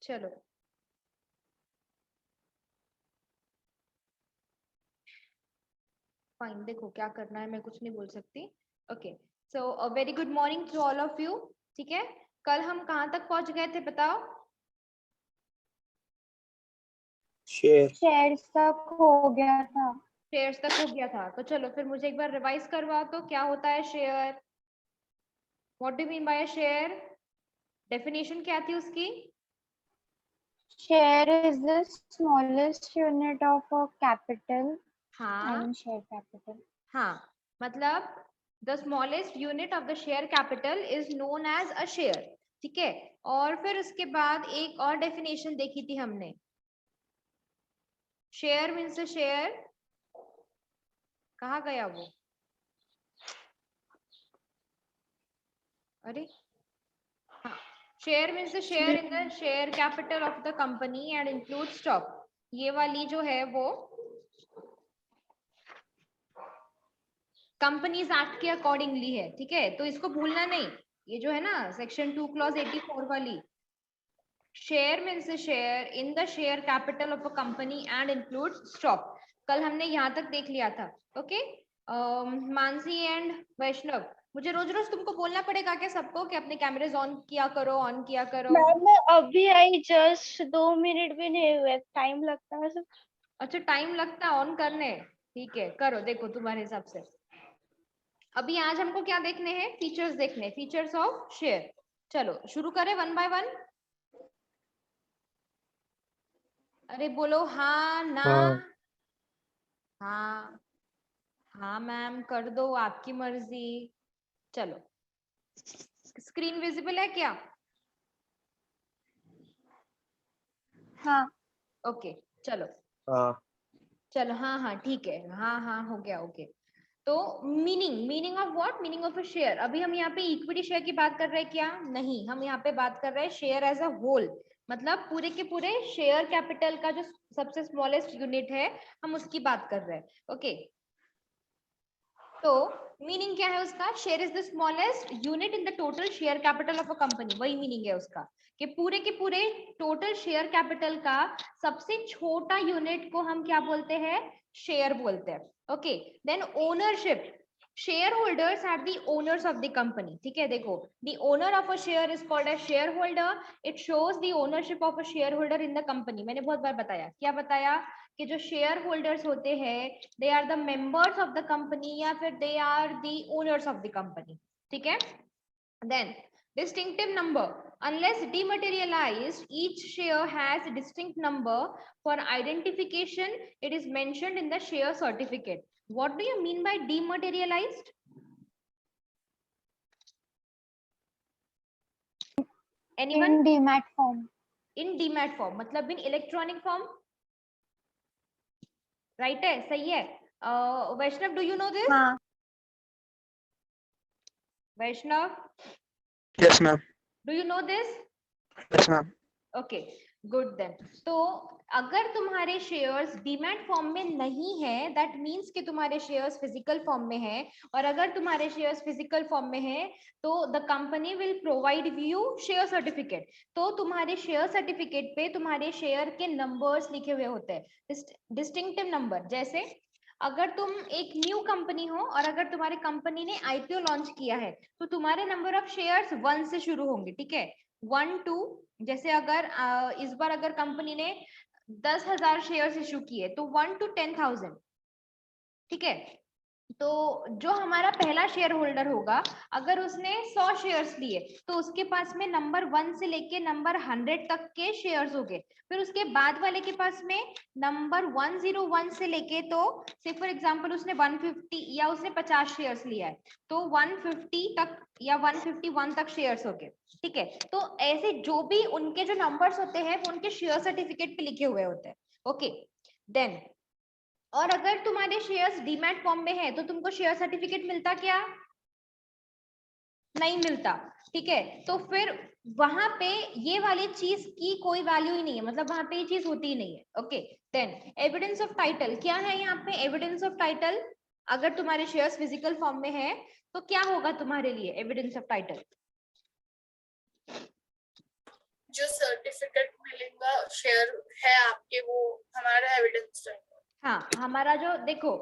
चलो फाइन, देखो क्या करना है, मैं कुछ नहीं बोल सकती। Okay, so very good morning to all of you. ठीक है, कल हम कहाँ तक पहुंच गए थे बताओ? शेयर्स तक हो गया था। शेयर्स तक हो गया था, तो चलो फिर मुझे एक बार रिवाइज करवाओ तो क्या होता है share, what do mean by share, definition क्या थी उसकी? Share is the smallest unit of a capital. हाँ शेयर कैपिटल। हाँ, मतलब the smallest unit of the share capital is known as a share. ठीक है, और फिर उसके बाद एक और डेफिनेशन देखी थी हमने, शेयर मीन्स शेयर, कहाँ गया वो? अरे हाँ, share means the share in the share capital of the company and include stock. ये वाली जो है वो कंपनीज एक्ट के अकॉर्डिंगली है। ठीक है, तो इसको भूलना नहीं, ये जो है ना सेक्शन 2 क्लॉज 84 वाली, share means share in the share capital of a company and include stock. कल हमने यहाँ तक देख लिया था। ओके, मानसी एंड वैष्णव, मुझे रोज रोज तुमको बोलना पड़ेगा क्या सबको कि अपने कैमरेज ऑन किया करो, ऑन किया करो? मैम अभी आई, जस्ट 2 मिनट भी नहीं हुए, टाइम लगता है सब। अच्छा, टाइम लगता है ऑन करने? ठीक है, करो, देखो तुम्हारे हिसाब से। अभी आज हमको क्या देखने हैं? फीचर्स देखने, फीचर्स ऑफ शेयर। चलो शुरू करें वन बाय वन। अरे बोलो हाँ ना। हाँ हाँ मैम कर दो, आपकी मर्जी। चलो, स्क्रीन विजिबल है क्या? हाँ। ओके, चलो हाँ चलो, हाँ हाँ ठीक है, हाँ हाँ हो गया। ओके, तो meaning of what, meaning of a share. अभी हम यहाँ पे इक्विटी शेयर की बात कर रहे हैं क्या? नहीं, हम यहाँ पे बात कर रहे हैं शेयर एज अ होल, मतलब पूरे के पूरे शेयर कैपिटल का जो सबसे स्मॉलेस्ट यूनिट है, हम उसकी बात कर रहे हैं। ओके, तो मीनिंग क्या है उसका? Share is the smallest unit in the total share capital of a company, वही मीनिंग है उसका कि पूरे के पूरे टोटल शेयर कैपिटल का सबसे छोटा यूनिट को हम क्या बोलते हैं? शेयर बोलते हैं। Okay, then ownership, share holders are the owners of the company. ठीक है, देखो, the owner of a share is called as share holder, it shows the ownership of a share holder in the company. मैंने बहुत बार बताया, क्या बताया? कि जो शेयर होल्डर्स होते हैं, they are the members of the company या फिर they are the owners of the company. ठीक है, then distinctive number, unless dematerialized, each share has a distinct number for identification. It is mentioned in the share certificate. What do you mean by dematerialized? Anyone? In demat form. In demat form, मतलब in electronic form, right है, सही है। वैष्णव, do you know this? हाँ। Vaishnav, yes ma'am, do you know this? yes ma'am. Okay, good then. तो अगर तुम्हारे shares demat form में नहीं है, दैट मींस कि तुम्हारे शेयर्स फिजिकल फॉर्म में है, और अगर तुम्हारे शेयर्स फिजिकल फॉर्म में है तो the company will provide you share certificate. तो तुम्हारे शेयर सर्टिफिकेट पे तुम्हारे शेयर के नंबर्स लिखे हुए होते हैं, डिस्टिंक्टिव नंबर। जैसे अगर तुम एक न्यू कंपनी हो और अगर तुम्हारी कंपनी ने आईपीओ लॉन्च किया है, तो तुम्हारे नंबर ऑफ शेयर्स 1 से शुरू होंगे। ठीक है, 1 2, जैसे अगर इस बार अगर कंपनी ने 10,000 शेयर्स इशू किए तो 1 to 10,000। ठीक है, तो जो हमारा पहला शेयर होल्डर होगा, अगर उसने 100 शेयर्स लिए तो उसके पास में नंबर 1 से लेके नंबर 100 तक के शेयर्स हो गए। फिर उसके बाद वाले के पास में नंबर 101 से लेके, तो से फॉर एग्जांपल उसने 150 या उसने 50 शेयर्स लिया है, तो 150 तक या 151 तक शेयर्स हो गए। ठीक है, तो ऐसे जो भी उनके जो नंबर्स होते हैं वो उनके शेयर सर्टिफिकेट पे लिखे हुए होते हैं। ओके, देन और अगर तुम्हारे शेयर्स डीमैट फॉर्म में है तो तुमको शेयर सर्टिफिकेट मिलता क्या? नहीं मिलता। ठीक है, तो फिर वहां पे ये वाली चीज की कोई वैल्यू ही नहीं है, मतलब वहां पे ये चीज होती ही नहीं है। Okay, then evidence of title, क्या है यहाँ पे एविडेंस ऑफ टाइटल? अगर तुम्हारे शेयर्स फिजिकल फॉर्म में है तो क्या होगा तुम्हारे लिए एविडेंस ऑफ टाइटल? जो सर्टिफिकेट मिलेगा शेयर है आपके, वो हमारा एविडेंस है। हाँ, हमारा जो देखो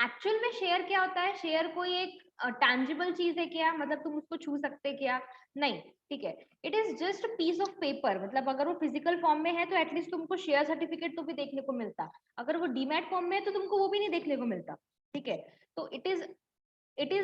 एक्चुअल में शेयर क्या होता है, शेयर कोई एक टैंजिबल चीज है क्या, मतलब तुम उसको छू सकते क्या, नहीं, ठीक है, it is just piece of paper. मतलब अगर वो फिजिकल फॉर्म में है तो एटलीस्ट तुमको शेयर सर्टिफिकेट तो भी देखने को मिलता, अगर वो डीमैट फॉर्म में है तो तुमको वो भी नहीं देखने को मिलता, ठीक है। तो it is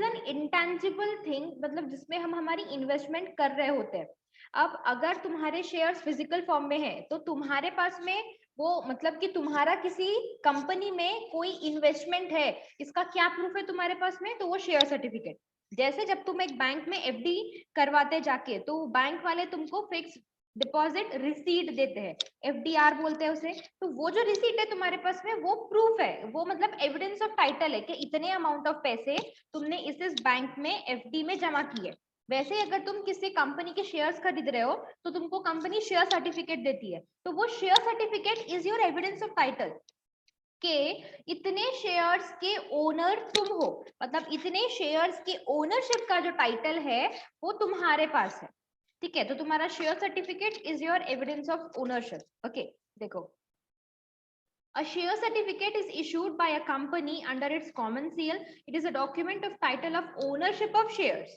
an intangible thing, मतलब जिसमें हम हमारी इन्वेस्टमेंट कर रहे होते हैं। अब अगर तुम्हारे शेयर्स फिजिकल फॉर्म में है तो तुम्हारे पास में वो मतलब कि तुम्हारा किसी कंपनी में कोई इन्वेस्टमेंट है, इसका क्या प्रूफ है तुम्हारे पास में, तो वो शेयर सर्टिफिकेट। जैसे जब तुम एक बैंक में एफडी करवाते जाके तो बैंक वाले तुमको फिक्स डिपॉजिट रिसीट देते हैं, एफडीआर बोलते हैं उसे। तो वो जो रिसीट है तुम्हारे पास में वो प्रूफ है, वो मतलब एविडेंस ऑफ टाइटल है कि इतने अमाउंट ऑफ पैसे तुमने इस बैंक में एफडी में जमा किए। वैसे ही अगर तुम किसी कंपनी के शेयर्स खरीद रहे हो तो तुमको कंपनी शेयर सर्टिफिकेट देती है, तो वो share certificate is your evidence of title के इतने शेयर्स के ओनर तुम हो, मतलब इतने शेयर्स के ओनरशिप का जो टाइटल है वो तुम्हारे पास है, ठीक है। तो तुम्हारा share certificate is your evidence of ownership. Okay, देखो, a share certificate is issued by a company under its common seal. It is a document of title of ownership of shares.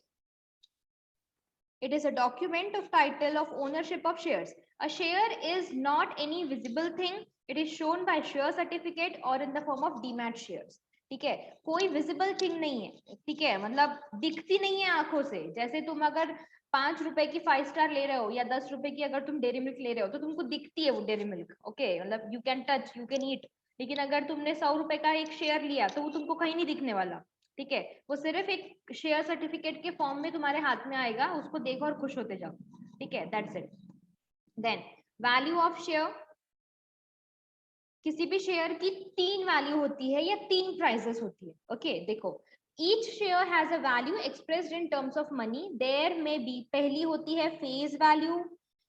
It is a document of title of ownership of shares. A share is not any visible thing. It is shown by share certificate or in the form of demat shares. ठीक है, कोई visible thing नहीं है, ठीक है, मतलब दिखती नहीं है आंखों से। जैसे तुम अगर 5 रुपए की 5 स्टार ले रहे हो या 10 रुपए की अगर तुम डेयरी मिल्क ले रहे हो तो तुमको दिखती है वो डेयरी मिल्क, ओके, मतलब you can touch, you can eat. लेकिन अगर तुमने 100 रुपए का एक शेयर लिया तो वो तुमको कहीं नहीं दिखने वाला, ठीक है। वो सिर्फ एक शेयर सर्टिफिकेट के फॉर्म में तुम्हारे हाथ में आएगा, उसको देखो और खुश होते जाओ, ठीक है, that's it. Then value of share, किसी भी शेयर की 3 वैल्यू होती है या 3 प्राइसेस होती है, ओके। देखो, each share has a value expressed in terms of money. There में बी, पहली होती है फेस वैल्यू,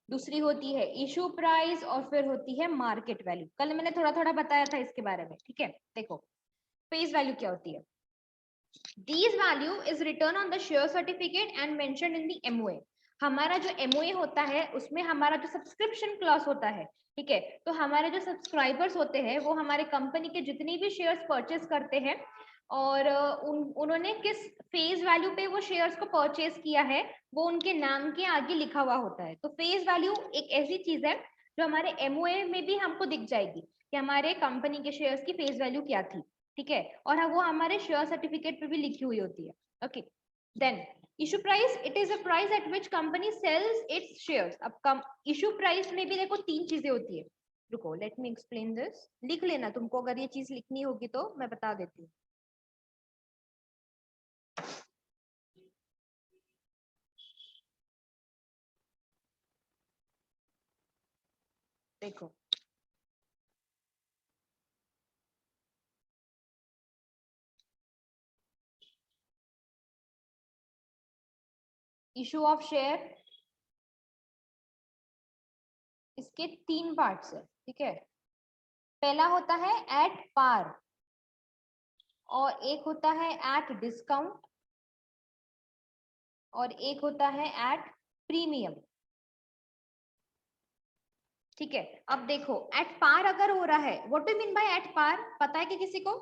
दूसरी होती है इशू प्राइस और फिर होती है मार्केट वैल्यू। कल मैंने थोड़ा थोड़ा बताया था इसके बारे में, ठीक है। देखो, फेस वैल्यू क्या होती है, These value is written on the share certificate and mentioned in the MOA. हमारा जो MOA होता है उसमें हमारा जो सब्सक्रिप्शन क्लॉज होता है, ठीक है, तो हमारे जो सब्सक्राइबर्स होते हैं वो हमारे कंपनी के जितनी भी शेयर्स परचेस करते हैं और उन्होंने किस फेस वैल्यू पे वो शेयर्स को परचेस किया है वो उनके नाम के आगे लिखा हुआ होता है। तो फेस वैल्यू एक ऐसी चीज है जो हमारे MOA में भी हमको दिख जाएगी कि हमारे कंपनी के शेयर्स की फेस वैल्यू क्या थी, ठीक है, और वो हमारे शेयर सर्टिफिकेट पे भी लिखी हुई होती है, okay. Then issue price, it is a price at which company sells its shares. अब इशू प्राइस में भी देखो 3 चीजें होती है, रुको लेट मी एक्सप्लेन दिस, लिख लेना, तुमको अगर ये चीज लिखनी होगी तो मैं बता देती हूँ। देखो, इशू ऑफ शेयर, इसके 3 पार्ट्स है, ठीक है। पहला होता है एट पार और एक होता है एट डिस्काउंट और एक होता है एट प्रीमियम, ठीक है। अब देखो, एट पार अगर हो रहा है, what do mean by at par, पता है कि किसी को?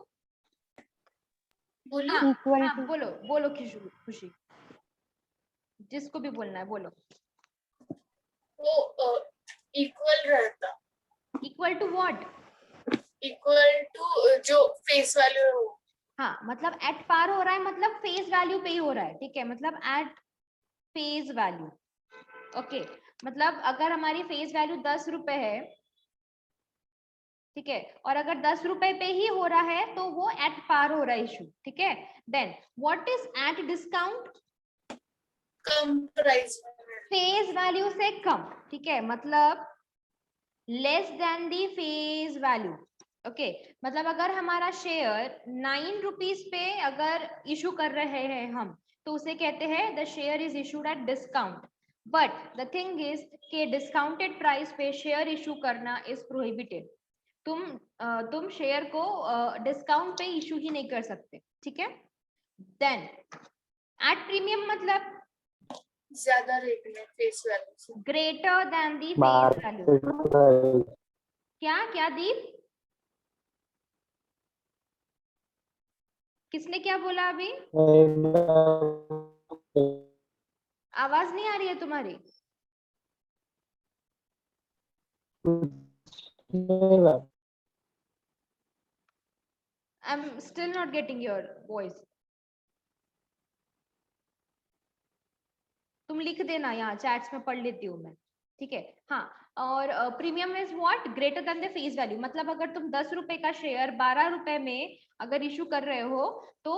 बोलो। हाँ, Equal हाँ, to. बोलो बोलो खुशी, जिसको भी बोलना है बोलो। वो इक्वल रहता, equal to what? Equal to जो फेस वैल्यू है वो। हाँ, मतलब एट पार हो रहा है मतलब फेस वैल्यू पे ही हो रहा है, ठीक है, मतलब एट फेस वैल्यू, ओके। मतलब अगर हमारी फेस वैल्यू 10 रुपए है, ठीक है, और अगर 10 रुपए पे ही हो रहा है तो वो एट पार हो रहा है इशू, ठीक है। Then what is at discount? कम प्राइस में। फेस वैल्यू से कम, ठीक है, मतलब less than the face value, okay. मतलब अगर हमारा शेयर 9 रुपीज पे अगर इशू कर रहे हैं हम तो उसे कहते हैं the share is issued at discount. But the thing is कि डिस्काउंटेड प्राइस पे शेयर इशू करना इज प्रोहिबिटेड। तुम शेयर को डिस्काउंट पे इशू ही नहीं कर सकते, ठीक है। देन एट प्रीमियम मतलब ज्यादा रेट में फेस वैल्यू से। Greater than the face value. Market price. क्या क्या दीप, किसने क्या बोला अभी? आवाज नहीं आ रही है तुम्हारी। I am still not getting your voice. तुम लिख देना, यहाँ चैट्स में पढ़ लेती हूँ मैं, ठीक है। हाँ, और premium is what? Greater than the face value. मतलब अगर तुम 10 रुपए का शेयर 12 रुपए में अगर इशू कर रहे हो तो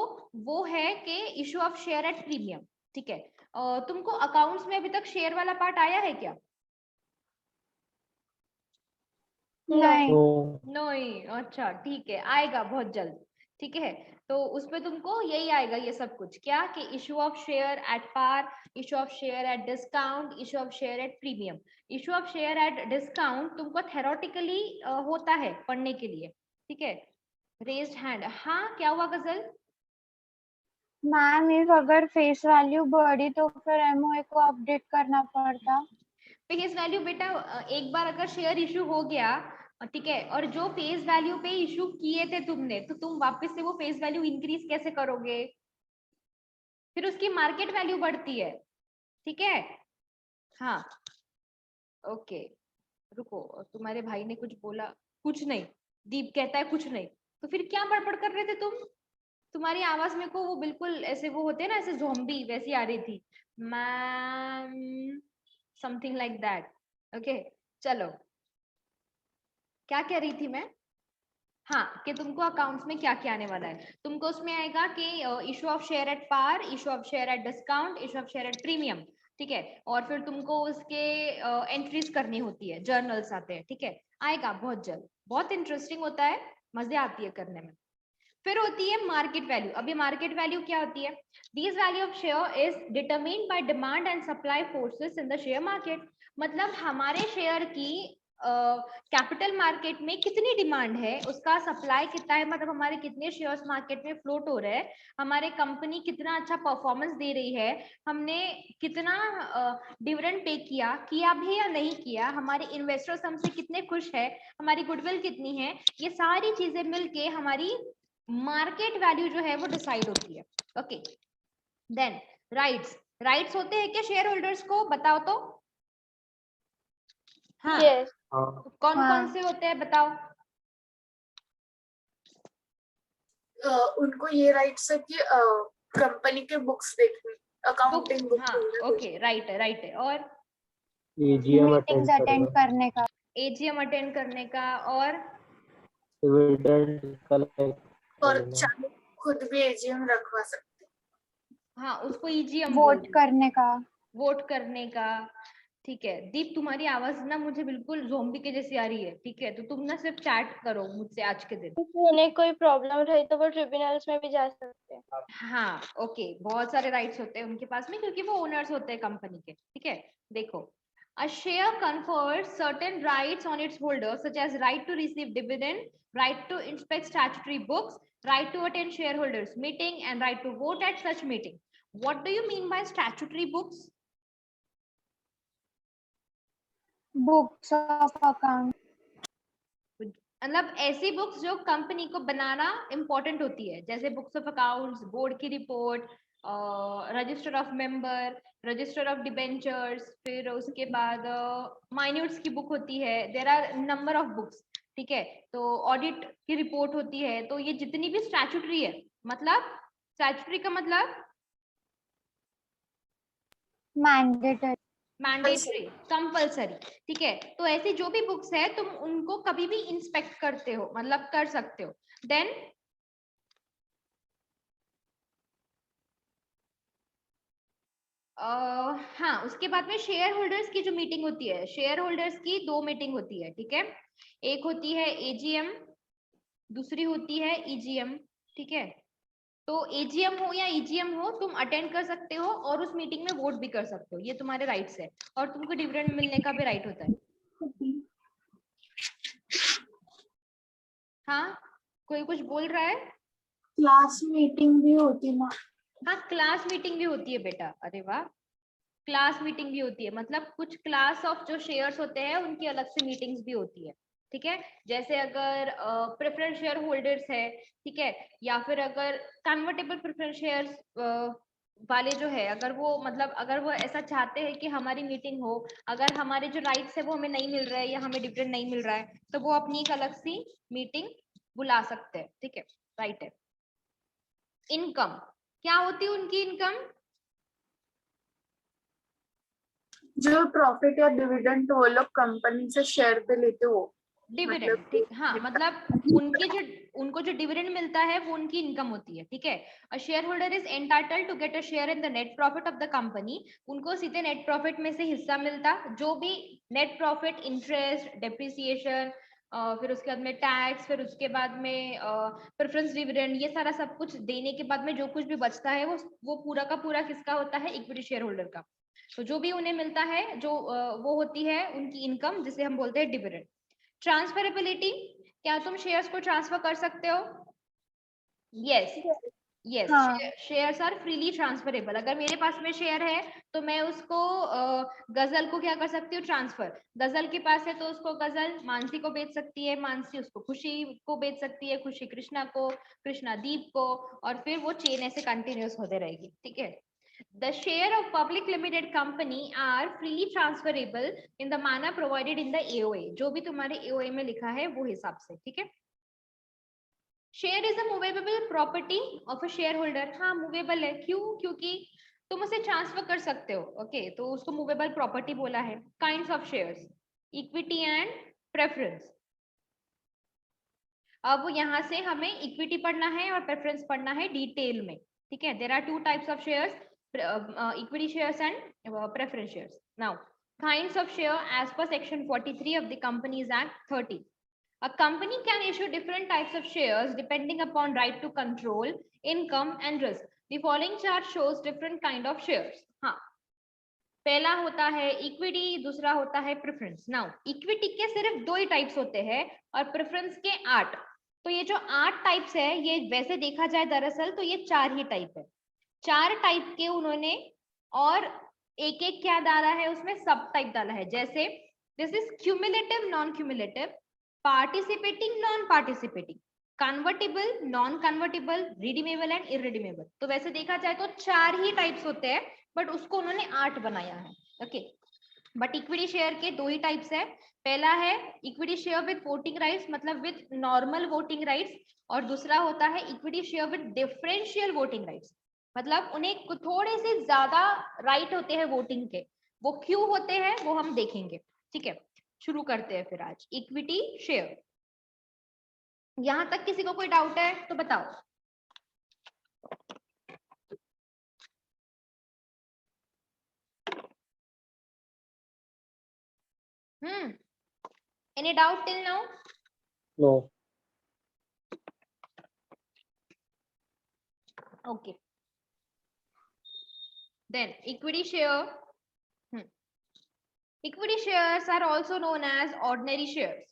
वो है कि issue of share at premium, ठीक है। तुमको अकाउंट्स में अभी तक शेयर वाला पार्ट आया है क्या? नहीं। नहीं, अच्छा ठीक है, आएगा बहुत जल्द, ठीक है। तो उसमें तुमको यही आएगा ये सब कुछ, क्या कि issue of share at par, issue of share at discount, issue of share at premium. Issue of share at discount तुमको थेरोटिकली होता है पढ़ने के लिए, ठीक है। रेज्ड हैंड, हाँ क्या हुआ गजल? मैम इफ अगर फेस वैल्यू बढ़ी तो फिर एमओए को अपडेट करना पड़ता। फेस वैल्यू बेटा एक बार अगर शेयर इशू हो गया, ठीक है, और जो फेस वैल्यू पे इशू किए थे तुमने, तो तुम वापस से वो फेस वैल्यू इंक्रीज कैसे करोगे? फिर उसकी मार्केट वैल्यू बढ़ती है, ठीक है। हाँ, ओके, रुको, तुम्हारे भाई ने कुछ बोला? कुछ नहीं, दीप कहता है कुछ नहीं। तो फिर क्या बड़बड़ कर रहे थे तुम? तुम्हारी आवाज मेरे को वो बिल्कुल ऐसे वो होते हैं ना, ऐसे ज़ोंबी वैसी आ रही थी, ma'am, something like that. Okay, चलो, क्या कह रही थी मैं? हाँ, कि तुमको अकाउंट्स में क्या क्या आने वाला है। तुमको उसमें आएगा कि issue of share at par, issue of share at discount, issue of share at premium, ठीक है। और फिर तुमको उसके एंट्रीज करनी होती है, जर्नल्स आते हैं, ठीक है। आएगा बहुत जल्द, बहुत इंटरेस्टिंग होता है, मजे आती है करने में। फिर होती है मार्केट वैल्यू। अभी मार्केट वैल्यू क्या होती है? This value of share is determined by demand and supply forces in the share market. मतलब हमारे शेयर की कैपिटल मार्केट में कितनी डिमांड है, उसका सप्लाई कितना है, मतलब हमारे कितने शेयर्स मार्केट में फ्लोट हो रहे हैं, हमारे कंपनी कितना अच्छा परफॉर्मेंस दे रही है, हमने कितना डिविडेंड पे किया किया भी या नहीं किया, हमारे इन्वेस्टर्स हमसे कितने खुश है, हमारी गुडविल कितनी है, ये सारी चीजें मिलके हमारी मार्केट वैल्यू जो है वो डिसाइड होती है। Okay, then rights. राइट्स होते हैं क्या शेयर होल्डर्स को? बताओ तो। हाँ, यस। कौन कौन से होते हैं बताओ? उनको ये राइट्स है कि कंपनी के बुक्स देखने, अकाउंटिंग बुक्स। हाँ, ओके, राइट है, राइट है। और एजीएम मीटिंग्स अटेंड करने का। एजीएम अटेंड करने का, और डिविडेंड कलेक्ट और करना। चाहे खुद भी एजीएम रखवा सकते हाँ, उसको ईजीएम वोट करने का। वोट करने का, ठीक है। दीप, तुम्हारी आवाज ना मुझे बिल्कुल ज़ोंबी के जैसी आ रही है, ठीक है, तो तुम ना सिर्फ चैट करो मुझसे आज के दिन। उन्हें कोई प्रॉब्लम रही तो वो ट्रिब्यूनल्स में भी जा सकते हैं। हाँ, ओके, बहुत सारे राइट्स होते हैं उनके पास में, क्योंकि वो ओनर्स होते हैं कंपनी के, ठीक है। देखो, a share confers certain rights on its holder, such as right to receive dividend, right to inspect statutory books, right to attend shareholders meeting, and right to vote at such meeting. What do you mean by statutory books? Books of account. मतलब ऐसी books जो company को बनाना important होती है, जैसे books of accounts, board की report, register of member, register of debentures, फिर उसके बाद माइन्यूट्स की बुक होती है, there are number of books, ठीक है। तो ऑडिट की रिपोर्ट होती है। तो ये जितनी भी स्टैट्यूटरी है, मतलब स्टैट्यूटरी का मतलब मैंडेटरी। मैंडेटरी, कंपल्सरी, ठीक है। तो ऐसी जो भी बुक्स है तुम उनको कभी भी इंस्पेक्ट करते हो, मतलब कर सकते हो। देन हाँ, उसके बाद में शेयर होल्डर्स की जो मीटिंग होती है, शेयर होल्डर्स की दो मीटिंग होती है, ठीक है। एक होती है एजीएम, दूसरी होती है ईजीएम, ठीक है। तो एजीएम हो या ईजीएम हो, तुम अटेंड कर सकते हो और उस मीटिंग में वोट भी कर सकते हो, ये तुम्हारे राइट्स है। और तुमको डिविडेंड मिलने का भी राइट होता है। हाँ, कोई कुछ बोल रहा है? क्लास मीटिंग भी होती ना। हाँ, क्लास मीटिंग भी होती है बेटा, अरे वाह, क्लास मीटिंग भी होती है, मतलब कुछ क्लास ऑफ जो शेयर्स होते हैं उनकी अलग से मीटिंग्स भी होती है, ठीक है। जैसे अगर प्रेफरेंस शेयर होल्डर्स है, ठीक है, या फिर अगर कन्वर्टेबल प्रेफरेंस शेयर्स वाले जो है, अगर वो मतलब अगर वो ऐसा चाहते हैं कि हमारी मीटिंग हो, अगर हमारे जो राइट्स है वो हमें नहीं मिल रहा है या हमें डिविडेंड नहीं मिल रहा है, तो वो अपनी एक अलग सी मीटिंग बुला सकते हैं, ठीक है, राइट है। इनकम क्या होती है उनकी इनकम? जो प्रॉफिट या डिविडेंड वो लोग कंपनी से शेयर पे लेते हो, डिविडेंड, ठीक, हाँ, मतलब उनके जो उनको जो डिविडेंड मिलता है वो उनकी इनकम होती है, ठीक है। A share holder is entitled to get a share in the net profit of the company. उनको सीधे नेट प्रॉफिट में से हिस्सा मिलता, जो भी नेट प्रॉफिट, इंटरेस्ट, डेप्रिसिएशन, फिर उसके बाद में टैक्स, फिर उसके बाद में प्रेफरेंस डिविडेंड, ये सारा सब कुछ देने के बाद में जो कुछ भी बचता है वो पूरा का पूरा किसका होता है? इक्विटी शेयर होल्डर का। तो जो भी उन्हें मिलता है जो वो होती है उनकी इनकम, जिसे हम बोलते हैं डिविडेंड। ट्रांसफरेबिलिटी, क्या तुम शेयर्स को ट्रांसफर कर सकते हो? यस, यस, हाँ शेयर्स आर फ्रीली ट्रांसफरेबल। अगर मेरे पास में शेयर है तो मैं उसको गजल को क्या कर सकती हूँ? ट्रांसफर। गजल के पास है तो उसको गजल मानसी को बेच सकती है, मानसी उसको खुशी को बेच सकती है, खुशी कृष्णा को, कृष्णा दीप को, और फिर वो चेन ऐसे कंटिन्यूस होते रहेगी, ठीक है। The share of public limited company are freely transferable in the manner provided in the AOA. जो भी तुम्हारे AOA में लिखा है वो हिसाब से, ठीक है। Share is a movable property of a share holder. हाँ, मूवेबल है, क्यों? क्योंकि तुम उसे ट्रांसफर कर सकते हो, ओके, तो उसको मूवेबल प्रॉपर्टी बोला है। Kinds of shares, equity and preference. अब यहाँ से हमें इक्विटी पढ़ना है और प्रेफरेंस पढ़ना है डिटेल में, ठीक है। There are two types of shares, equity shares and preference shares. Now, kinds of share as per section 43 of the Companies Act 30. A company can issue different types of shares depending upon right to control, income and risk. The following chart shows different kind of shares. हाँ, पहला होता है equity, दूसरा होता है preference. Now equity के सिर्फ 2 ही types होते हैं और प्रेफरेंस के 8। तो ये जो 8 टाइप्स है, ये वैसे देखा जाए दरअसल तो ये 4 ही टाइप है, 4 टाइप के उन्होंने, और एक एक क्या डाला है उसमें? सब टाइप डाला है। जैसे this is cumulative, non cumulative, participating, non participating, convertible, non convertible, redeemable and irredeemable. तो वैसे देखा जाए तो 4 ही टाइप्स होते हैं, बट उसको उन्होंने 8 बनाया है, ओके। बट इक्विटी शेयर के 2 ही टाइप्स है। पहला है equity share with voting rights, मतलब विद नॉर्मल वोटिंग राइट्स, और दूसरा होता है equity share with differential voting rights, मतलब उन्हें थोड़े से ज्यादा राइट होते हैं वोटिंग के। वो क्यों होते हैं वो हम देखेंगे, ठीक है। शुरू करते हैं फिर आज इक्विटी शेयर। यहां तक किसी को कोई डाउट है तो बताओ। Any doubt till now? No. Okay. Then equity share. Equity shares are also known as ordinary shares.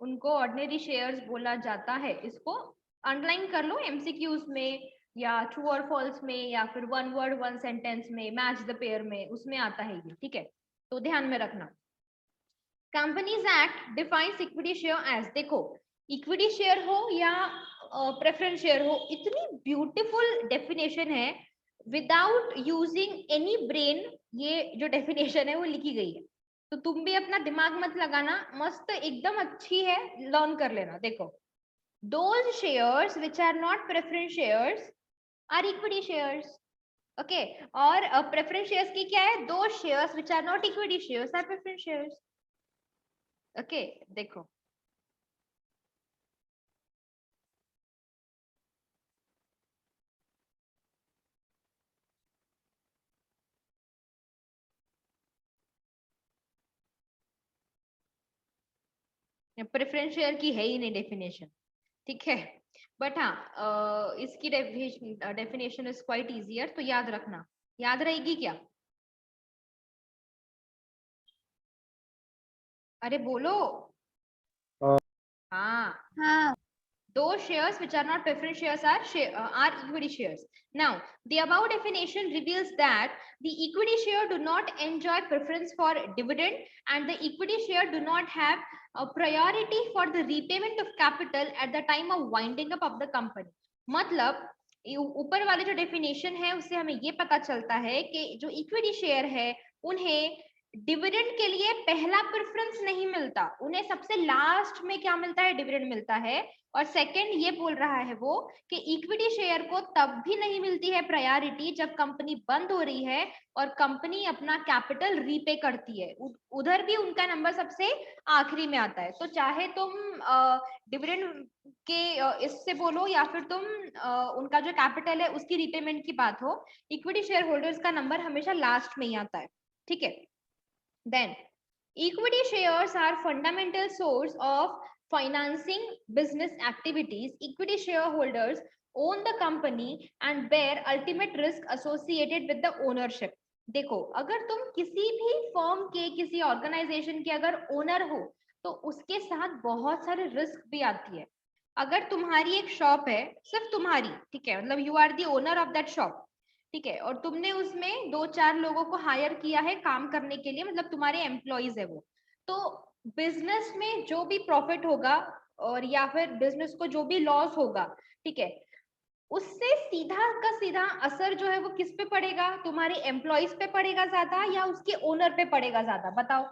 उनको ordinary shares बोला जाता है। इसको अंडरलाइन कर लो MCQs में, या ट्रू और फॉल्स में, या फिर वन वर्ड वन सेंटेंस में, मैच द पेयर में, उसमें आता है ये, ठीक है, तो ध्यान में रखना। Companies act defines equity share as, देखो इक्विटी शेयर हो या प्रेफरेंस शेयर हो, इतनी ब्यूटीफुल डेफिनेशन है, विदाउट यूजिंग एनी ब्रेन ये जो डेफिनेशन है वो लिखी गई है। तो तुम भी अपना दिमाग मत लगाना, मस्त एकदम अच्छी है, लर्न कर लेना। देखो, those shares which are not preference shares are equity shares, okay. और प्रेफरेंस शेयर्स की क्या है? Those shares which are not equity shares are preference shares, okay. देखो प्रेफरेंस शेयर की है ही नहीं डेफिनेशन, ठीक है। बट हाँ, इसकी डेफिनेशन इज क्वाइट इजियर, तो याद रखना। याद रहेगी क्या? अरे बोलो। हाँ। हाँ, हाँ Those shares which are not preference shares are equity shares. Now, the above definition reveals that the equity share do not enjoy preference for dividend, and the equity share do not have a priority for the repayment of capital at the time of winding up of the company. मतलब ऊपर वाले जो definition है उससे हमें ये पता चलता है कि जो इक्विटी शेयर है उन्हें डिविडेंड के लिए पहला प्रेफरेंस नहीं मिलता, उन्हें सबसे लास्ट में क्या मिलता है, डिविडेंड मिलता है। और सेकंड ये बोल रहा है वो कि इक्विटी शेयर को तब भी नहीं मिलती है प्रायोरिटी जब कंपनी बंद हो रही है और कंपनी अपना कैपिटल रीपे करती है, उधर भी उनका नंबर सबसे आखिरी में आता है। तो चाहे तुम डिविडेंड के इससे बोलो या फिर तुम उनका जो कैपिटल है उसकी रीपेमेंट की बात हो, इक्विटी शेयर होल्डर्स का नंबर हमेशा लास्ट में ही आता है, ठीक है। Then equity shares are fundamental source of financing business activities. Equity shareholders own the company and bear ultimate risk associated with the ownership. देखो, अगर तुम किसी भी फर्म के किसी ऑर्गेनाइजेशन के अगर ओनर हो तो उसके साथ बहुत सारे रिस्क भी आती है। अगर तुम्हारी एक शॉप है, सिर्फ तुम्हारी, ठीक है, मतलब you are the owner of that shop, ठीक है, और तुमने उसमें 2-4 लोगों को हायर किया है काम करने के लिए, मतलब तुम्हारे एम्प्लॉइज है वो, तो बिजनेस में जो भी प्रॉफिट होगा और या फिर बिजनेस को जो भी लॉस होगा, ठीक है, उससे सीधा का सीधा असर जो है वो किस पे पड़ेगा, तुम्हारे एम्प्लॉइज पे पड़ेगा ज्यादा या उसके ओनर पे पड़ेगा ज्यादा, बताओ।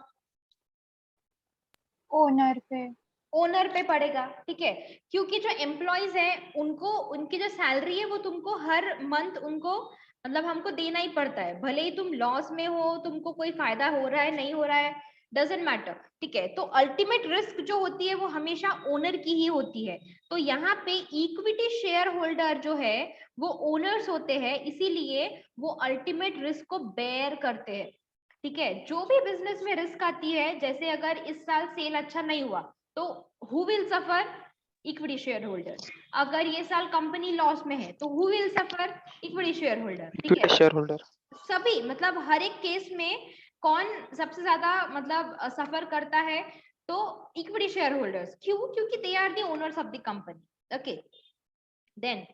ओनर पे पड़ेगा, ठीक है, क्योंकि जो एम्प्लॉइज है उनको उनकी जो सैलरी है वो तुमको हर मंथ उनको मतलब हमको देना ही पड़ता है, भले ही तुम लॉस में हो, तुमको कोई फायदा हो रहा है नहीं हो रहा है, डजेंट मैटर, ठीक है। तो अल्टीमेट रिस्क जो होती है वो हमेशा ओनर की ही होती है। तो यहाँ पे इक्विटी शेयर होल्डर जो है वो ओनर्स होते हैं, इसीलिए वो अल्टीमेट रिस्क को बेयर करते हैं, ठीक है। जो भी बिजनेस में रिस्क आती है, जैसे अगर इस साल सेल अच्छा नहीं हुआ तो who will suffer, equity share holder. अगर ये साल कंपनी लॉस में है तो who will suffer, equity share holder, ठीक है। शेयर होल्डर सभी मतलब हर एक केस में कौन सबसे ज्यादा मतलब सफर करता है, तो इक्विटी शेयर होल्डर्स। क्यों? क्योंकि they are the owners of the company. Okay, then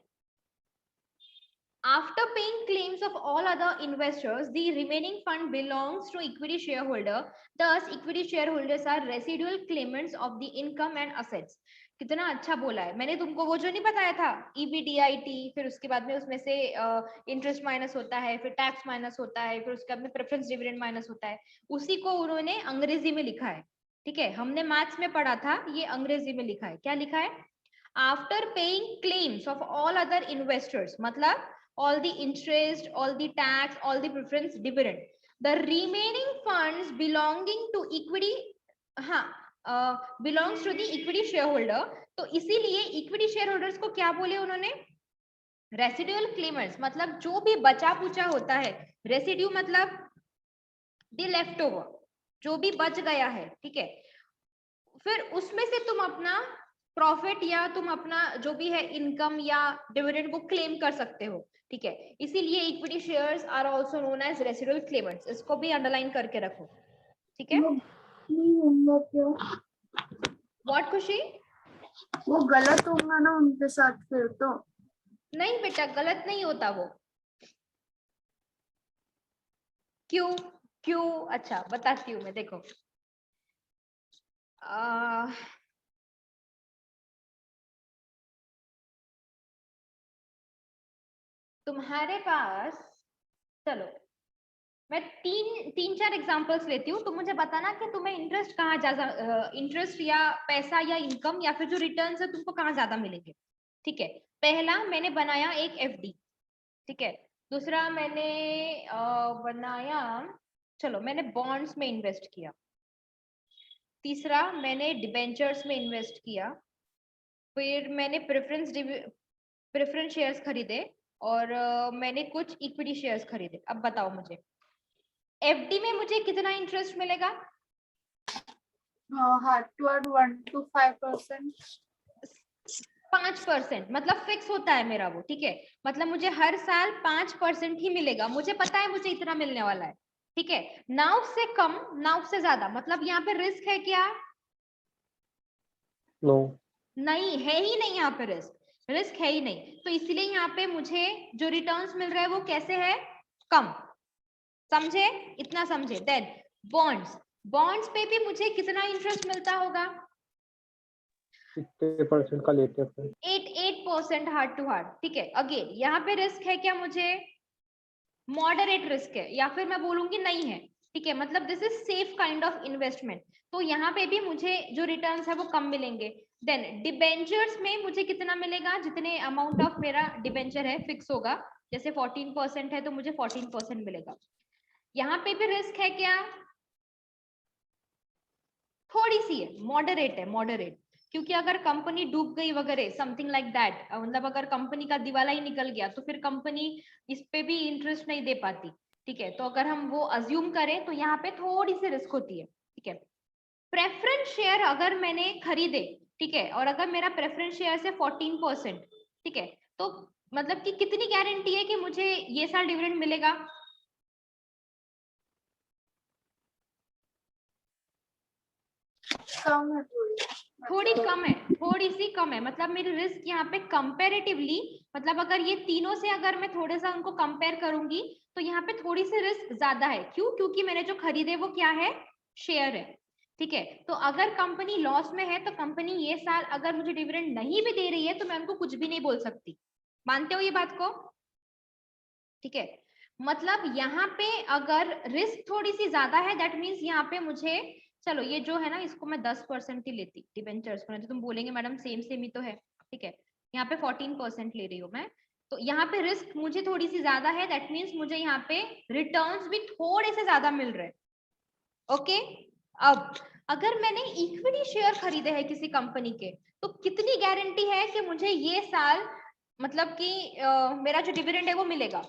after paying claims of all other investors, the remaining fund belongs to equity shareholder. Thus, equity shareholders are residual claimants of the income and assets. कितना अच्छा बोला है मैंने तुमको, वो जो नहीं बताया था EBDIT, फिर उसके बाद में उसमें से इंटरेस्ट माइनस होता है, फिर टैक्स माइनस होता है, फिर उसके बाद में प्रेफरेंस डिविडेंड माइनस होता है, उसी को उन्होंने अंग्रेजी में लिखा है, ठीक है। हमने मैथ्स में पढ़ा था, ये अंग्रेजी में लिखा है। क्या लिखा है? After paying claims of all other investors, मतलब all the interest, all the tax, all the preference dividend, the remaining funds belonging to equity belongs to the equity shareholder. तो इसीलिए इक्विटी शेयर होल्डर्स को क्या बोले उन्होंने? Residual claimers, मतलब जो भी बचा पूछा होता है, रेसिड्यू मतलब द लेफ्ट ओवर, जो भी बच गया है, ठीक है, फिर उसमें से तुम अपना प्रॉफिट या तुम अपना जो भी है इनकम या डिविडेंड को क्लेम कर सकते हो, ठीक है। इसीलिए equity shares are also known as residual claimers. इसको भी अंडरलाइन करके रखो, ठीक है। व्हाट खुशी? वो गलत होगा ना उनके साथ फिर तो? नहीं बेटा, गलत नहीं होता वो। क्यों? क्यों? अच्छा बताती हूँ मैं, देखो तुम्हारे पास, चलो मैं तीन चार एग्जांपल्स लेती हूँ, तो मुझे बताना कि तुम्हें इंटरेस्ट कहाँ ज्यादा, इंटरेस्ट या पैसा या इनकम या फिर जो रिटर्न्स है तुमको कहाँ ज्यादा मिलेंगे, ठीक है। पहला मैंने बनाया एक FD, ठीक है। दूसरा मैंने बनाया, चलो मैंने बॉन्ड्स में इन्वेस्ट किया। तीसरा मैंने डिबेंचर्स में इन्वेस्ट किया। फिर मैंने प्रेफरेंस शेयर्स खरीदे और मैंने कुछ इक्विटी शेयर्स खरीदे। अब बताओ मुझे FD में मुझे कितना इंटरेस्ट मिलेगा? 1 to 5%। 5%, मतलब फिक्स होता है मेरा वो, ठीक है। मतलब मुझे हर साल 5% ही मिलेगा, मुझे पता है मुझे इतना मिलने वाला है, ठीक है। ना उससे कम, ना उससे ज्यादा, मतलब यहाँ पे रिस्क है क्या? नो। No. 5% नहीं है ही नहीं, यहाँ पे रिस्क है ही नहीं, तो इसलिए यहाँ पे मुझे जो रिटर्न्स मिल रहा है वो कैसे है, कम। समझे, इतना समझे। देन बॉन्ड्स पे भी मुझे कितना इंटरेस्ट मिलता होगा, 60% का लेते हैं। 8% हार्ड टू हार्ड। ठीक है, अगेन यहाँ पे रिस्क है क्या, मुझे मॉडरेट रिस्क है, या फिर मैं बोलूंगी नहीं है। ठीक है, मतलब this is safe kind of investment, तो यहाँ पे भी मुझे जो रिटर्न्स है वो कम मिलेंगे। देन डिबेंचर्स में मुझे कितना मिलेगा, जितने अमाउंट ऑफ मेरा डिबेंचर है फिक्स होगा, जैसे 14% है तो मुझे 14% मिलेगा। यहाँ पे भी रिस्क है क्या, थोड़ी सी है, मॉडरेट, क्योंकि अगर कंपनी डूब गई वगैरह समथिंग लाइक दैट, मतलब अगर कंपनी का दिवाला ही निकल गया तो फिर कंपनी इस पे भी इंटरेस्ट नहीं दे पाती। ठीक है, तो अगर हम वो अज्यूम करें तो यहाँ पे थोड़ी सी रिस्क होती है। ठीक है, प्रेफरेंस शेयर अगर मैंने खरीदे, ठीक है, और अगर मेरा प्रेफरेंस शेयर से 14%, ठीक है, तो मतलब कि कितनी गारंटी है कि मुझे ये साल डिविडेंड मिलेगा, कम है थोड़ी कम है, थोड़ी सी कम है, मतलब मेरी रिस्क यहाँ पे कंपैरेटिवली, मतलब अगर ये तीनों से अगर मैं थोड़ा सा उनको कंपेयर करूंगी तो यहाँ पे थोड़ी सी रिस्क ज्यादा है। क्यों, क्योंकि मैंने जो खरीदे वो क्या है, शेयर है। ठीक है, तो अगर कंपनी लॉस में है तो कंपनी ये साल अगर मुझे डिविडेंड नहीं भी दे रही है तो मैं उनको कुछ भी नहीं बोल सकती। मानते हो ये बात को? ठीक है, मतलब यहाँ पे अगर रिस्क थोड़ी सी ज्यादा है, दैट मीन्स यहाँ पे मुझे, चलो ये जो है ना इसको मैं 10% ही लेती डिबेंचर्स को, तो तुम बोलेंगे मैडम सेम ही तो है। ठीक है, यहाँ पे 14% ले रही हूँ मैं, तो यहाँ पे रिस्क मुझे थोड़ी सी ज्यादा है, दैट मीन्स मुझे यहाँ पे रिटर्न्स भी थोड़े से ज्यादा मिल रहे हैं। ओके, अब अगर मैंने इक्विटी शेयर खरीदे हैं किसी कंपनी के, तो कितनी गारंटी है कि मुझे ये साल मतलब कि मेरा जो डिविडेंड है वो मिलेगा?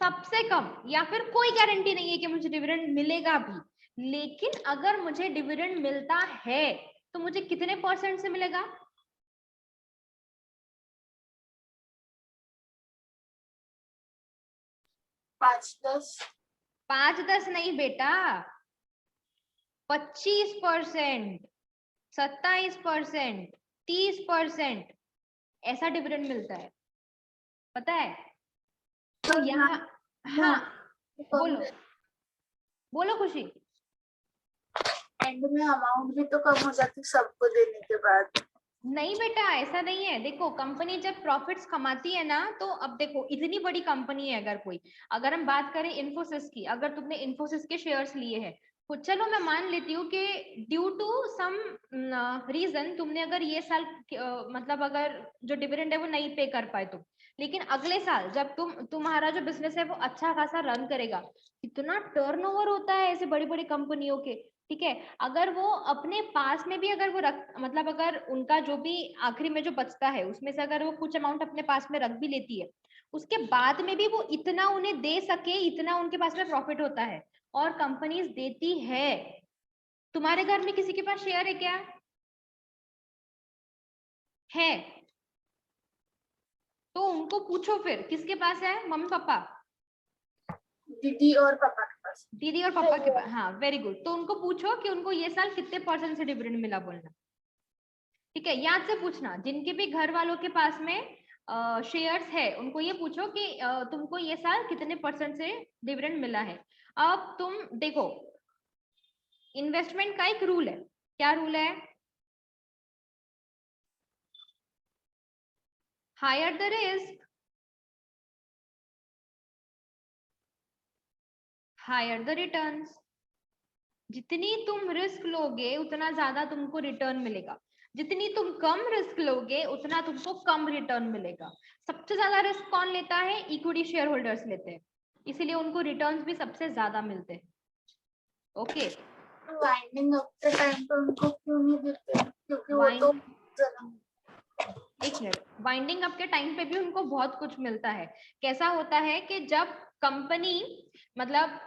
सबसे कम, या फिर कोई गारंटी नहीं है कि मुझे डिविडेंड मिलेगा भी। लेकिन अगर मुझे डिविडेंड मिलता है तो मुझे कितने % से मिलेगा? 5-10। 5-10 नहीं बेटा, 25%, 27%, 30% ऐसा डिविडेंड मिलता है, पता है? तो यहाँ, हाँ बोलो बोलो खुशी। एंड में अमाउंट भी तो कम हो जाती सबको देने के बाद। नहीं बेटा, ऐसा नहीं है। देखो कंपनी जब प्रॉफिट्स कमाती है ना, तो अब देखो इतनी बड़ी कंपनी है, अगर कोई, अगर हम बात करें इन्फोसिस की, अगर तुमने इन्फोसिस के शेयर्स लिए हैं, तो चलो मैं मान लेती हूँ कि ड्यू टू सम रीजन तुमने अगर ये साल मतलब अगर जो डिविडेंड है वो नहीं पे कर पाए तुम, लेकिन अगले साल जब तुम्हारा जो बिजनेस है वो अच्छा खासा रन करेगा, इतना टर्नओवर होता है ऐसे बड़ी बड़ी कंपनियों के। ठीक है, अगर वो अपने पास में भी अगर वो रख, मतलब अगर उनका जो भी आखिरी में जो बचता है उसमें से अगर वो कुछ अमाउंट अपने पास में रख भी लेती है, उसके बाद में भी वो इतना उन्हें दे सके, इतना उनके पास में प्रॉफिट होता है, और कंपनीज देती है। तुम्हारे घर में किसी के पास शेयर है क्या? है? तो उनको पूछो फिर किसके पास है, मम्मी पापा? दीदी और पापा के पास। दीदी और पापा के पास, हाँ वेरी गुड। तो उनको पूछो कि उनको ये साल कितने % से डिविडेंड मिला, बोलना। ठीक है, याद से पूछना, जिनके भी घर वालों के पास में शेयर्स है उनको ये पूछो कि तुमको ये साल कितने % से डिविडेंड मिला है। अब तुम देखो, इन्वेस्टमेंट का एक रूल है, क्या रूल है? Higher the risk, higher the returns. जितनी तुम रिस्क लोगे उतना ज्यादा तुमको रिटर्न मिलेगा, जितनी तुम कम रिस्क लोगे उतना तुमको कम रिटर्न मिलेगा। सबसे ज्यादा रिस्क कौन लेता है? इक्विटी शेयर होल्डर्स लेते हैं, इसीलिए उनको रिटर्न्स भी सबसे ज्यादा मिलते हैं। ओके, वाइंडिंग अप के टाइम पे उनको क्यों नहीं देते? क्योंकि वो तो एक मिनट, वाइंडिंग अप के टाइम पे भी उनको बहुत कुछ मिलता है। कैसा होता है कि जब कंपनी, मतलब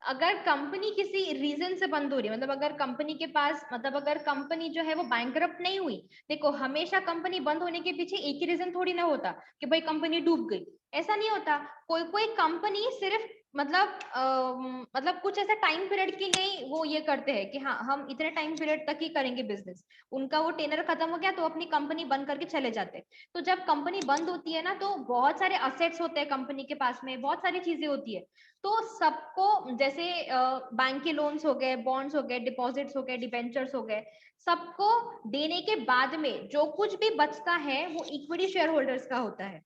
अगर कंपनी किसी रीजन से बंद हो रही है, मतलब अगर कंपनी के पास, मतलब अगर कंपनी जो है वो बैंकरप्ट नहीं हुई, देखो हमेशा कंपनी बंद होने के पीछे एक ही रीजन थोड़ी ना होता कि भाई कंपनी डूब गई, ऐसा नहीं होता। कोई कोई कंपनी सिर्फ मतलब कुछ ऐसा टाइम पीरियड के लिए वो ये करते हैं कि हाँ हम इतने टाइम पीरियड तक ही करेंगे बिजनेस, उनका वो टेनर खत्म हो गया तो अपनी कंपनी बंद करके चले जाते हैं। तो जब कंपनी बंद होती है ना तो बहुत सारे असेट्स होते हैं कंपनी के पास में, बहुत सारी चीजें होती है। तो सबको जैसे बैंक के लोन्स हो गए, बॉन्ड्स हो गए, डिपॉजिट्स हो गए, डिबेंचर्स हो गए, सबको देने के बाद में जो कुछ भी बचता है वो इक्विटी शेयर होल्डर्स का होता है।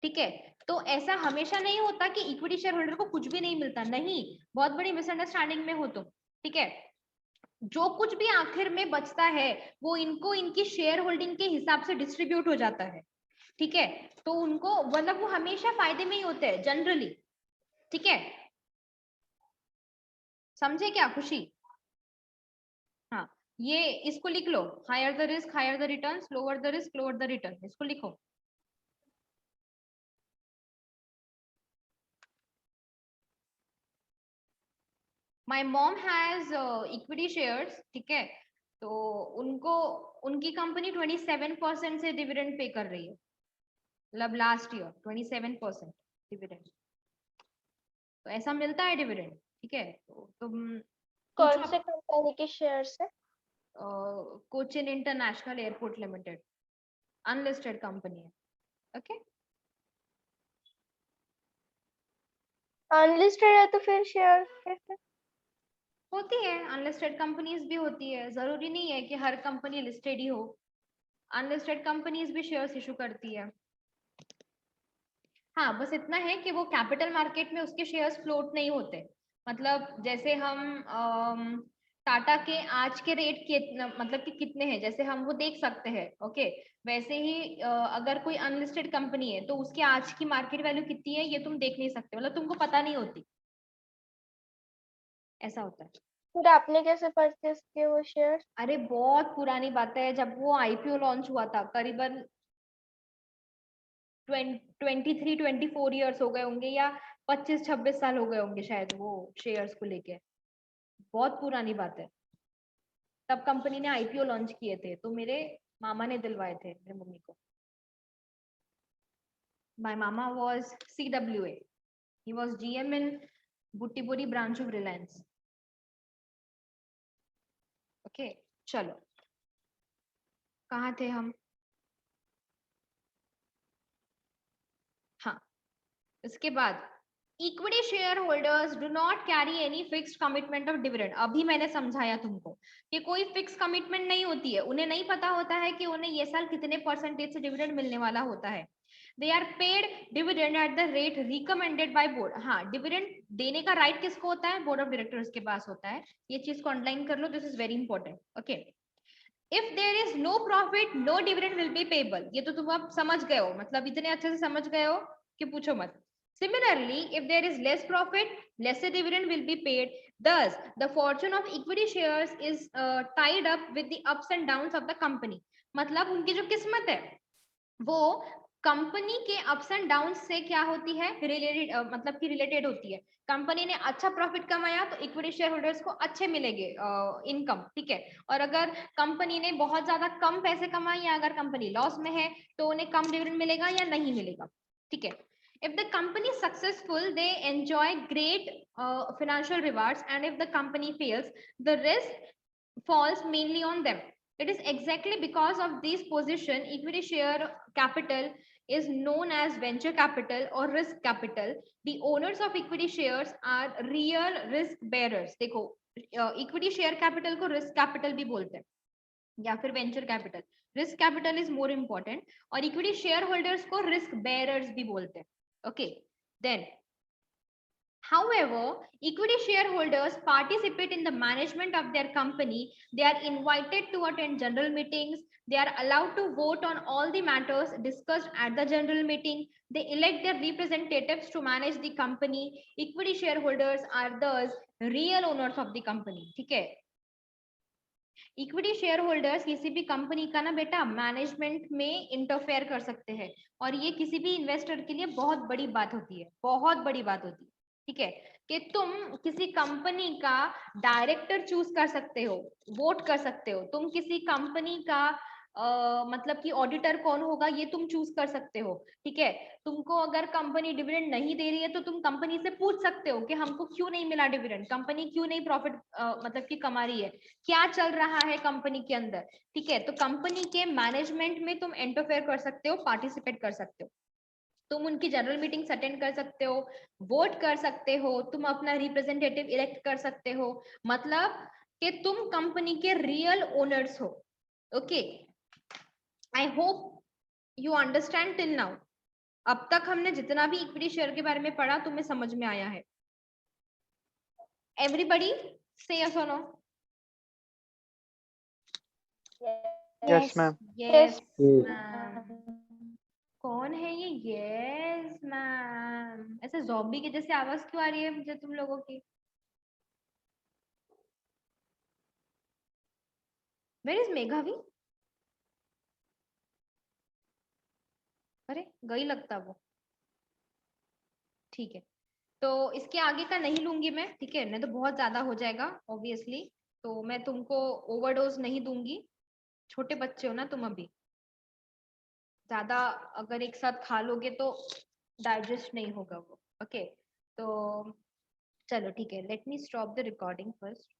ठीक है, तो ऐसा हमेशा नहीं होता कि इक्विटी शेयर होल्डर को कुछ भी नहीं मिलता, नहीं, बहुत बड़ी मिसअंडरस्टैंडिंग में हो तुम। ठीक है, जो कुछ भी आखिर में बचता है वो इनको इनकी शेयर होल्डिंग के हिसाब से डिस्ट्रीब्यूट हो जाता है। ठीक है, तो उनको मतलब वो हमेशा फायदे में ही होते हैं जनरली। ठीक है, समझे क्या खुशी? हाँ, ये इसको लिख लो, higher the risk higher the return, lower the risk lower the return, इसको लिखो। My mom has equity shares. ठीक है, तो उनको उनकी कंपनी 27% से डिविडेंड पे कर रही है, मतलब लास्ट ईयर 27% डिविडेंड, तो ऐसा मिलता है डिविडेंड। ठीक है, तो तुम कौन से कंपनी के शेयर्स है? Cochin international airport limited, unlisted company है। ओके, अनलिस्टेड है तो फिर शेयर कैसे? होती है, अनलिस्टेड कंपनीज भी होती है, जरूरी नहीं है कि हर कंपनी लिस्टेड ही हो, अनलिस्टेड कंपनीज भी शेयर्स इशू करती है। हाँ, बस इतना है कि वो कैपिटल मार्केट में उसके शेयर्स फ्लोट नहीं होते। मतलब जैसे हम टाटा के आज के रेट मतलब कि कितने हैं, जैसे हम वो देख सकते हैं। ओके, वैसे ही अगर कोई अनलिस्टेड कंपनी है तो उसकी आज की मार्केट वैल्यू कितनी है ये तुम देख नहीं सकते, मतलब तुमको पता नहीं होती, ऐसा होता है। फिर आपने कैसे परचेस किए वो शेयर? अरे बहुत पुरानी बात है, जब वो आईपीओ लॉन्च हुआ था करीबन 23-24 ईयर्स हो गए होंगे, या 25-26 साल हो गए होंगे शायद वो शेयर्स को लेके, बहुत पुरानी बात है। तब कंपनी ने आईपीओ लॉन्च किए थे तो मेरे मामा ने दिलवाए थे मेरे मम्मी को। My mama was CWA, he was GM in Butibori branch of Reliance. Okay, चलो कहाँ थे हम? हाँ, इसके बाद equity share holders do not carry any fixed commitment of dividend. अभी मैंने समझाया तुमको कि कोई फिक्स कमिटमेंट नहीं होती है, उन्हें नहीं पता होता है कि उन्हें ये साल कितने परसेंटेज से डिविडेंड मिलने वाला होता है। They are paid dividend at the rate recommended by board. हाँ, डिविडेंड देने का राइट किसको होता है? बोर्ड ऑफ डायरेक्टर्स के पास होता है। ये चीज को अंडरलाइन कर लो, this is very important. Okay, if there is no profit no dividend will be payable. ये तो तुम अब समझ गए हो, मतलब इतने अच्छे से समझ गए हो कि पूछो मत। Similarly, if there is less profit, lesser dividend will be paid. Thus, the fortune of equity shares is tied up with the ups and downs of the company. मतलब उनकी जो किस्मत है वो कंपनी के अप्स एंड डाउन से क्या होती है? रिलेटेड, मतलब कि रिलेटेड होती है। कंपनी ने अच्छा प्रॉफिट कमाया तो इक्विटी शेयर होल्डर्स को अच्छे मिलेंगे इनकम। ठीक है, और अगर कंपनी ने बहुत ज्यादा कम पैसे कमाए या अगर कंपनी लॉस में है तो उन्हें कम डिविडेंड मिलेगा या नहीं मिलेगा। ठीक है, if the company is successful they enjoy great financial rewards, and if the company fails the risk falls mainly on them. It is exactly because of this position equity share capital is known as venture capital or risk capital. The owners of equity shares are real risk bearers. देखो, equity share capital को risk capital भी बोलते हैं या फिर venture capital. Risk capital is more important, और equity share holders को risk bearers भी बोलते हैं। Okay, then however equity shareholders participate in the management of their company. They are invited to attend general meetings. They are allowed to vote on all the matters discussed at the general meeting. They elect their representatives to manage the company. Equity shareholders are thus real owners of the company. ठीक है, equity share holders किसी भी company का ना बेटा management में interfere कर सकते हैं, और ये किसी भी इन्वेस्टर के लिए बहुत बड़ी बात होती है, बहुत बड़ी बात होती है। ठीक है, कि तुम किसी कंपनी का डायरेक्टर चूज कर सकते हो, वोट कर सकते हो, तुम किसी कंपनी का मतलब कि ऑडिटर कौन होगा ये तुम चूज कर सकते हो, ठीक है। तुमको अगर कंपनी डिविडेंड नहीं दे रही है तो तुम कंपनी से पूछ सकते हो कि हमको क्यों नहीं मिला डिविडेंड, कंपनी क्यों नहीं प्रॉफिट मतलब कि कमा रही है, क्या चल रहा है कंपनी के अंदर, ठीक है। तो कंपनी के मैनेजमेंट में तुम इंटरफेयर कर सकते हो, पार्टिसिपेट कर सकते हो, तुम उनकी जनरल मीटिंग्स अटेंड कर सकते हो, वोट कर सकते हो, तुम अपना रिप्रेजेंटेटिव इलेक्ट कर सकते हो, मतलब कि तुम कंपनी के रियल ओनर्स हो। Okay, I hope you understand till now. अब तक हमने जितना भी इक्विटी शेयर के बारे में पढ़ा तुम्हें समझ में आया है? एवरीबडी से यस और no? Yes, ma'am. Yes Yes. Ma'am. कौन है ये? Yes ma'am. ऐसे ज़ॉम्बी के जैसे आवाज क्यों आ रही है मुझे तुम लोगों की? वेयर इज मेघावी? अरे गई लगता वो। ठीक है, तो इसके आगे का नहीं लूंगी मैं, ठीक है, नहीं तो बहुत ज्यादा हो जाएगा ऑब्वियसली। तो मैं तुमको ओवरडोज नहीं दूंगी, छोटे बच्चे हो ना तुम अभी, ज्यादा अगर एक साथ खा लोगे तो डाइजेस्ट नहीं होगा वो। ओके, तो चलो ठीक है, let me stop the recording first.